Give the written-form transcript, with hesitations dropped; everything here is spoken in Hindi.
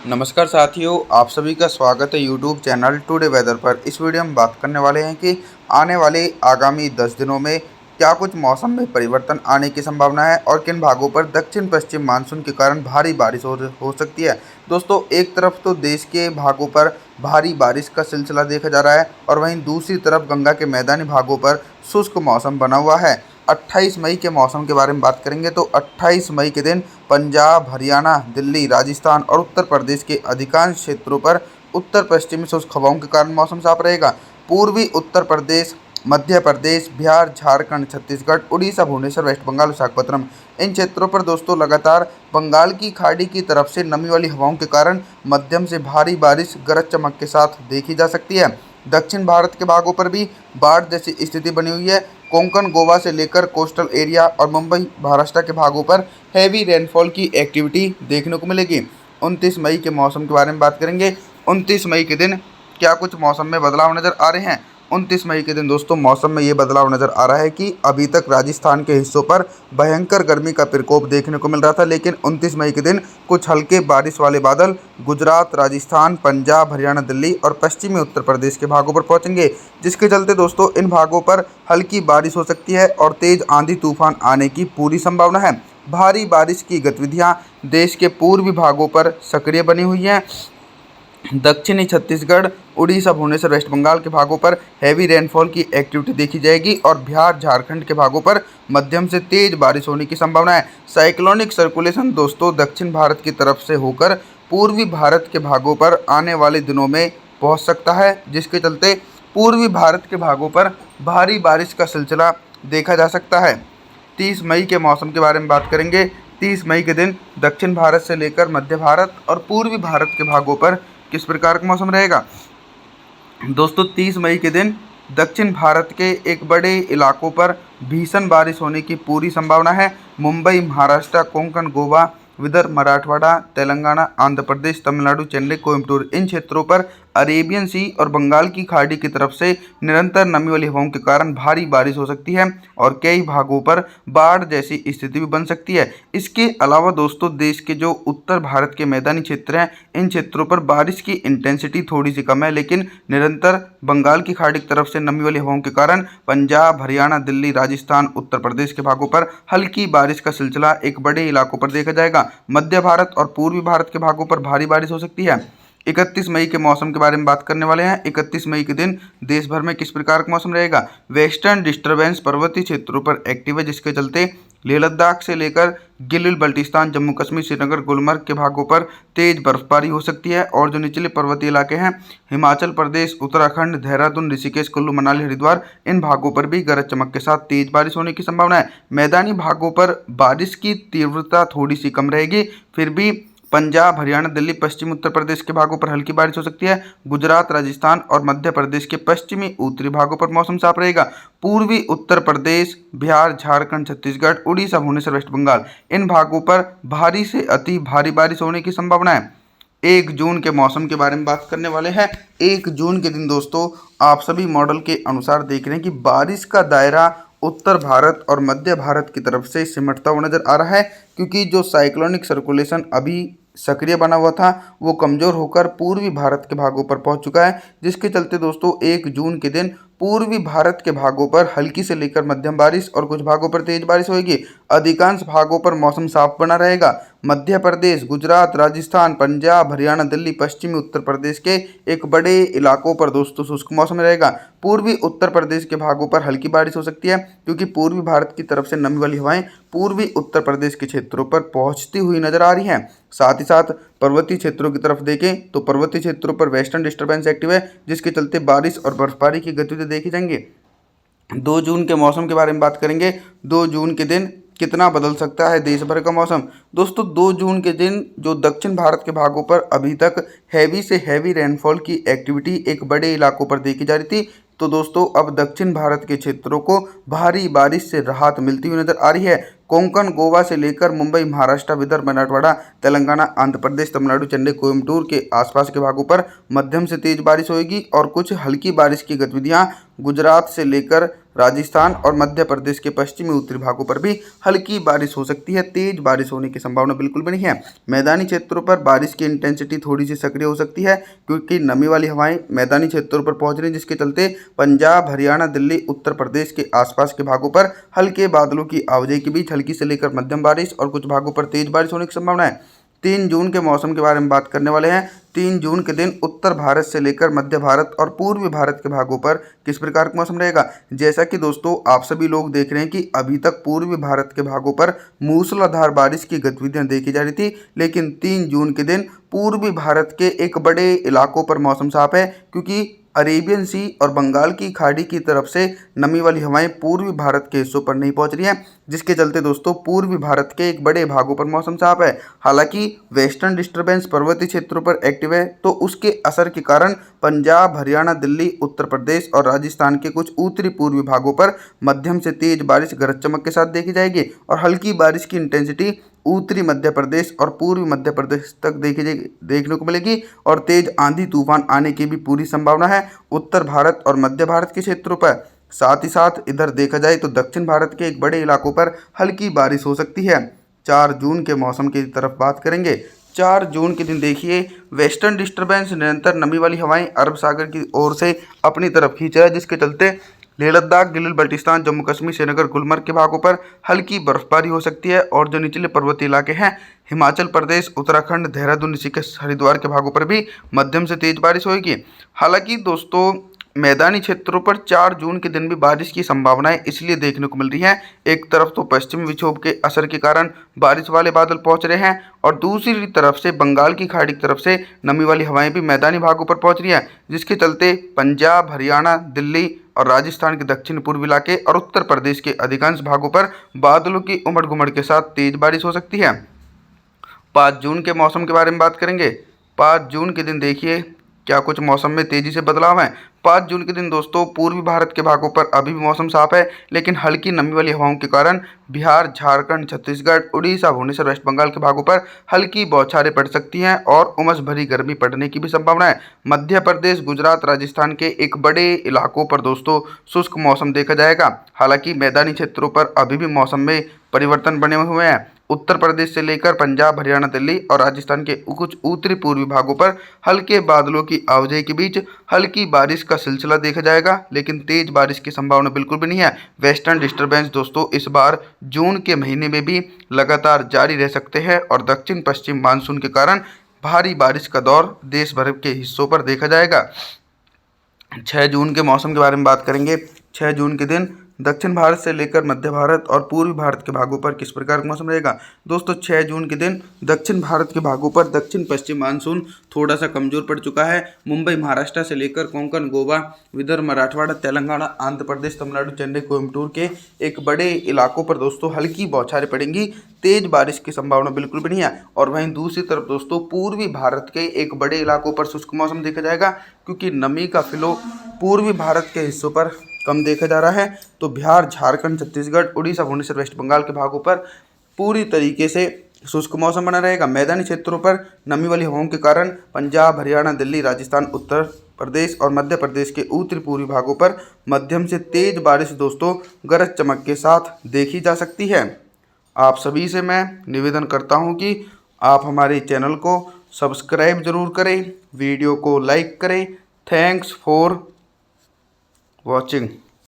नमस्कार साथियों, आप सभी का स्वागत है यूट्यूब चैनल टुडे वेदर पर। इस वीडियो में बात करने वाले हैं कि आने वाले आगामी 10 दिनों में क्या कुछ मौसम में परिवर्तन आने की संभावना है और किन भागों पर दक्षिण पश्चिम मानसून के कारण भारी बारिश हो सकती है। दोस्तों, एक तरफ तो देश के भागों पर भारी बारिश का सिलसिला देखा जा रहा है और वहीं दूसरी तरफ गंगा के मैदानी भागों पर शुष्क मौसम बना हुआ है। 28 मई के मौसम के बारे में बात करेंगे तो 28 मई के दिन पंजाब, हरियाणा, दिल्ली, राजस्थान और उत्तर प्रदेश के अधिकांश क्षेत्रों पर उत्तर पश्चिमी शुष्क हवाओं के कारण मौसम साफ रहेगा। पूर्वी उत्तर प्रदेश, मध्य प्रदेश, बिहार, झारखंड, छत्तीसगढ़, उड़ीसा, भुवनेश्वर, वेस्ट बंगाल, विशाखापत्तनम, इन क्षेत्रों पर दोस्तों लगातार बंगाल की खाड़ी की तरफ से नमी वाली हवाओं के कारण मध्यम से भारी बारिश गरज चमक के साथ देखी जा सकती है। दक्षिण भारत के भागों पर भी बाढ़ जैसी स्थिति बनी हुई है। कोंकण, गोवा से लेकर कोस्टल एरिया और मुंबई, महाराष्ट्र के भागों पर हैवी रेनफॉल की एक्टिविटी देखने को मिलेगी। 29 मई के मौसम के बारे में बात करेंगे। 29 मई के दिन क्या कुछ मौसम में बदलाव नज़र आ रहे हैं। 29 मई के दिन दोस्तों मौसम में ये बदलाव नज़र आ रहा है कि अभी तक राजस्थान के हिस्सों पर भयंकर गर्मी का प्रकोप देखने को मिल रहा था, लेकिन 29 मई के दिन कुछ हल्के बारिश वाले बादल गुजरात, राजस्थान, पंजाब, हरियाणा, दिल्ली और पश्चिमी उत्तर प्रदेश के भागों पर पहुंचेंगे, जिसके चलते दोस्तों इन भागों पर हल्की बारिश हो सकती है और तेज आंधी तूफान आने की पूरी संभावना है। भारी बारिश की गतिविधियां देश के पूर्वी भागों पर सक्रिय बनी हुई हैं। दक्षिणी छत्तीसगढ़, उड़ीसा, भुवनेश्वर, वेस्ट बंगाल के भागों पर हैवी रेनफॉल की एक्टिविटी देखी जाएगी और बिहार, झारखंड के भागों पर मध्यम से तेज बारिश होने की संभावना है। साइक्लोनिक सर्कुलेशन दोस्तों दक्षिण भारत की तरफ से होकर पूर्वी भारत के भागों पर आने वाले दिनों में पहुंच सकता है, जिसके चलते पूर्वी भारत के भागों पर भारी बारिश का सिलसिला देखा जा सकता है। 30 मई के मौसम के बारे में बात करेंगे। 30 मई के दिन दक्षिण भारत से लेकर मध्य भारत और पूर्वी भारत के भागों पर किस प्रकार का मौसम रहेगा। दोस्तों 30 मई के दिन दक्षिण भारत के एक बड़े इलाकों पर भीषण बारिश होने की पूरी संभावना है। मुंबई, महाराष्ट्र, कोंकण, गोवा, विदर्भ, मराठवाड़ा, तेलंगाना, आंध्र प्रदेश, तमिलनाडु, चेन्नई, कोयम्बटूर, इन क्षेत्रों पर अरेबियन सी और बंगाल की खाड़ी की तरफ से निरंतर नमी वाली हवाओं के कारण भारी बारिश हो सकती है और कई भागों पर बाढ़ जैसी स्थिति भी बन सकती है। इसके अलावा दोस्तों देश के जो उत्तर भारत के मैदानी क्षेत्र हैं, इन क्षेत्रों पर बारिश की इंटेंसिटी थोड़ी सी कम है, लेकिन निरंतर बंगाल की खाड़ी की तरफ से नमी वाली हवाओं के कारण पंजाब, हरियाणा, दिल्ली, राजस्थान, उत्तर प्रदेश के भागों पर हल्की बारिश का सिलसिला एक बड़े इलाकों पर देखा जाएगा। मध्य भारत और पूर्वी भारत के भागों पर भारी बारिश हो सकती है। 31 मई के मौसम के बारे में बात करने वाले हैं। 31 मई के दिन देश भर में किस प्रकार का मौसम रहेगा। वेस्टर्न डिस्टर्बेंस पर्वतीय क्षेत्रों पर एक्टिव है, जिसके चलते लेह लद्दाख से लेकर गिलिल बल्टिस्तान, जम्मू कश्मीर, श्रीनगर, गुलमर्ग के भागों पर तेज बर्फबारी हो सकती है और जो निचले पर्वतीय इलाके हैं हिमाचल प्रदेश, उत्तराखंड, देहरादून, ऋषिकेश, कुल्लू, मनाली, हरिद्वार, इन भागों पर भी गरज चमक के साथ तेज बारिश होने की संभावना है। मैदानी भागों पर बारिश की तीव्रता थोड़ी सी कम रहेगी, फिर भी पंजाब, हरियाणा, दिल्ली, पश्चिमी उत्तर प्रदेश के भागों पर हल्की बारिश हो सकती है। गुजरात, राजस्थान और मध्य प्रदेश के पश्चिमी उत्तरी भागों पर मौसम साफ रहेगा। पूर्वी उत्तर प्रदेश, बिहार, झारखंड, छत्तीसगढ़, उड़ीसा, भुवनेश्वर, वेस्ट बंगाल, इन भागों पर भारी से अति भारी बारिश होने की संभावना है। 1 जून के मौसम के बारे में बात करने वाले हैं। 1 जून के दिन दोस्तों आप सभी मॉडल के अनुसार देख रहे हैं कि बारिश का दायरा उत्तर भारत और मध्य भारत की तरफ से सिमटता हुआ नजर आ रहा है, क्योंकि जो साइक्लोनिक सर्कुलेशन अभी सक्रिय बना हुआ था वो कमज़ोर होकर पूर्वी भारत के भागों पर पहुंच चुका है, जिसके चलते दोस्तों 1 जून के दिन पूर्वी भारत के भागों पर हल्की से लेकर मध्यम बारिश और कुछ भागों पर तेज बारिश होगी। अधिकांश भागों पर मौसम साफ बना रहेगा। मध्य प्रदेश, गुजरात, राजस्थान, पंजाब, हरियाणा, दिल्ली, पश्चिमी उत्तर प्रदेश के एक बड़े इलाकों पर दोस्तों शुष्क मौसम रहेगा। पूर्वी उत्तर प्रदेश के भागों पर हल्की बारिश हो सकती है, क्योंकि पूर्वी भारत की तरफ से नमी वाली हवाएं पूर्वी उत्तर प्रदेश के क्षेत्रों पर पहुंचती हुई नजर आ रही हैं। साथ ही साथ पर्वतीय क्षेत्रों की तरफ देखें तो पर्वतीय क्षेत्रों पर वेस्टर्न डिस्टर्बेंस एक्टिव है, जिसके चलते बारिश और बर्फबारी की गतिविधि देखी जाएंगी। 2 जून के मौसम के बारे में बात करेंगे। 2 जून के दिन कितना बदल सकता है देश भर का मौसम। दोस्तों 2 जून के दिन जो दक्षिण भारत के भागों पर अभी तक हैवी से हैवी रेनफॉल की एक्टिविटी एक बड़े इलाकों पर देखी जा रही थी, तो दोस्तों अब दक्षिण भारत के क्षेत्रों को भारी बारिश से राहत मिलती हुई नजर आ रही है। कोंकण, गोवा से लेकर मुंबई, महाराष्ट्र, विदर्भ, मराठवाड़ा, तेलंगाना, आंध्र प्रदेश, तमिलनाडु, चेन्नई, कोयम्बटूर के आसपास के भागों पर मध्यम से तेज बारिश होगी और कुछ हल्की बारिश की गतिविधियां गुजरात से लेकर राजस्थान और मध्य प्रदेश के पश्चिमी उत्तरी भागों पर भी हल्की बारिश हो सकती है। तेज बारिश होने की संभावना बिल्कुल भी नहीं है। मैदानी क्षेत्रों पर बारिश की इंटेंसिटी थोड़ी सी सक्रिय हो सकती है क्योंकि नमी वाली हवाएं मैदानी क्षेत्रों पर पहुंच रही हैं, जिसके चलते पंजाब, हरियाणा, दिल्ली, उत्तर प्रदेश के आसपास के भागों पर हल्के बादलों की आवाजाही के बीच हल्की से लेकर मध्यम बारिश और कुछ भागों पर तेज बारिश होने की संभावना है। 3 जून के मौसम के बारे में बात करने वाले हैं। 3 जून के दिन उत्तर भारत से लेकर मध्य भारत और पूर्वी भारत के भागों पर किस प्रकार का मौसम रहेगा। जैसा कि दोस्तों आप सभी लोग देख रहे हैं कि अभी तक पूर्वी भारत के भागों पर मूसलाधार बारिश की गतिविधियां देखी जा रही थी, लेकिन 3 जून के दिन पूर्वी भारत के एक बड़े इलाकों पर मौसम साफ है क्योंकि अरेबियन सी और बंगाल की खाड़ी की तरफ से नमी वाली हवाएं पूर्वी भारत के हिस्सों पर नहीं पहुंच रही हैं, जिसके चलते दोस्तों पूर्वी भारत के एक बड़े भागों पर मौसम साफ है। हालांकि वेस्टर्न डिस्टर्बेंस पर्वतीय क्षेत्रों पर एक्टिव है, तो उसके असर के कारण पंजाब, हरियाणा, दिल्ली, उत्तर प्रदेश और राजस्थान के कुछ उत्तरी पूर्वी भागों पर मध्यम से तेज बारिश गरज चमक के साथ देखी जाएगी और हल्की बारिश की इंटेंसिटी उत्तरी मध्य प्रदेश और पूर्वी मध्य प्रदेश तक देखने को मिलेगी और तेज आंधी तूफान आने की भी पूरी संभावना है उत्तर भारत और मध्य भारत के क्षेत्रों पर। साथ ही साथ इधर देखा जाए तो दक्षिण भारत के एक बड़े इलाकों पर हल्की बारिश हो सकती है। 4 जून के मौसम की तरफ बात करेंगे। 4 जून के दिन देखिए वेस्टर्न डिस्टर्बेंस निरंतर नमी वाली हवाएं अरब सागर की ओर से अपनी तरफ खींच रहा है, जिसके चलते लेह लद्दाख, गिलगित बल्टिस्तान, जम्मू कश्मीर, श्रीनगर, गुलमर्ग के भागों पर हल्की बर्फबारी हो सकती है और जो निचले पर्वतीय इलाके हैं हिमाचल प्रदेश, उत्तराखंड, देहरादून, ऋषिकेश, हरिद्वार के भागों पर भी मध्यम से तेज बारिश होगी। हालांकि दोस्तों मैदानी क्षेत्रों पर 4 जून के दिन भी बारिश की संभावनाएं इसलिए देखने को मिल रही हैं। एक तरफ तो पश्चिमी विक्षोभ के असर के कारण बारिश वाले बादल पहुंच रहे हैं और दूसरी तरफ से बंगाल की खाड़ी की तरफ से नमी वाली हवाएं भी मैदानी भागों पर पहुंच रही हैं, जिसके चलते पंजाब, हरियाणा, दिल्ली और राजस्थान के दक्षिण पूर्वी इलाके और उत्तर प्रदेश के अधिकांश भागों पर बादलों की उमड़ घुमड़ के साथ तेज बारिश हो सकती है। 5 जून के मौसम के बारे में बात करेंगे। 5 जून के दिन देखिए क्या कुछ मौसम में तेजी से बदलाव है। 5 जून के दिन दोस्तों पूर्वी भारत के भागों पर अभी भी मौसम साफ है, लेकिन हल्की नमी वाली हवाओं के कारण बिहार, झारखंड, छत्तीसगढ़, उड़ीसा, भुवनेश्वर, वेस्ट बंगाल के भागों पर हल्की बौछारें पड़ सकती हैं और उमस भरी गर्मी पड़ने की भी संभावना है। मध्य प्रदेश, गुजरात, राजस्थान के एक बड़े इलाकों पर दोस्तों शुष्क मौसम देखा जाएगा। हालांकि मैदानी क्षेत्रों पर अभी भी मौसम में परिवर्तन बने हुए हैं। उत्तर प्रदेश से लेकर पंजाब, हरियाणा, दिल्ली और राजस्थान के कुछ उत्तरी पूर्वी भागों पर हल्के बादलों की आवाजाही के बीच हल्की बारिश का सिलसिला देखा जाएगा, लेकिन तेज बारिश की संभावना बिल्कुल भी नहीं है। वेस्टर्न डिस्टर्बेंस दोस्तों इस बार जून के महीने में भी लगातार जारी रह सकते हैं और दक्षिण पश्चिम मानसून के कारण भारी बारिश का दौर देश भर के हिस्सों पर देखा जाएगा। 6 जून के मौसम के बारे में बात करेंगे। 6 जून के दिन दक्षिण भारत से लेकर मध्य भारत और पूर्वी भारत के भागों पर किस प्रकार का मौसम रहेगा। दोस्तों 6 जून के दिन दक्षिण भारत के भागों पर दक्षिण पश्चिम मानसून थोड़ा सा कमजोर पड़ चुका है। मुंबई, महाराष्ट्र से लेकर कोंकण, गोवा, विदर्भ, मराठवाड़ा, तेलंगाना, आंध्र प्रदेश, तमिलनाडु, चेन्नई, कोयम्बटूर के एक बड़े इलाकों पर दोस्तों हल्की बौछारें पड़ेंगी। तेज बारिश की संभावना बिल्कुल भी नहीं है। और वहीं दूसरी तरफ दोस्तों पूर्वी भारत के एक बड़े इलाकों पर शुष्क मौसम देखा जाएगा, क्योंकि नमी का फ्लो पूर्वी भारत के हिस्सों पर कम देखा जा रहा है। तो बिहार, झारखंड, छत्तीसगढ़, उड़ीसा, भुवनेश्वर, वेस्ट बंगाल के भागों पर पूरी तरीके से शुष्क मौसम बना रहेगा। मैदानी क्षेत्रों पर नमी वाली हवाओं के कारण पंजाब, हरियाणा, दिल्ली, राजस्थान, उत्तर प्रदेश और मध्य प्रदेश के उत्तरी पूर्वी भागों पर मध्यम से तेज बारिश दोस्तों गरज चमक के साथ देखी जा सकती है। आप सभी से मैं निवेदन करता हूं कि आप हमारे चैनल को सब्सक्राइब जरूर करें, वीडियो को लाइक करें। Thanks for watching.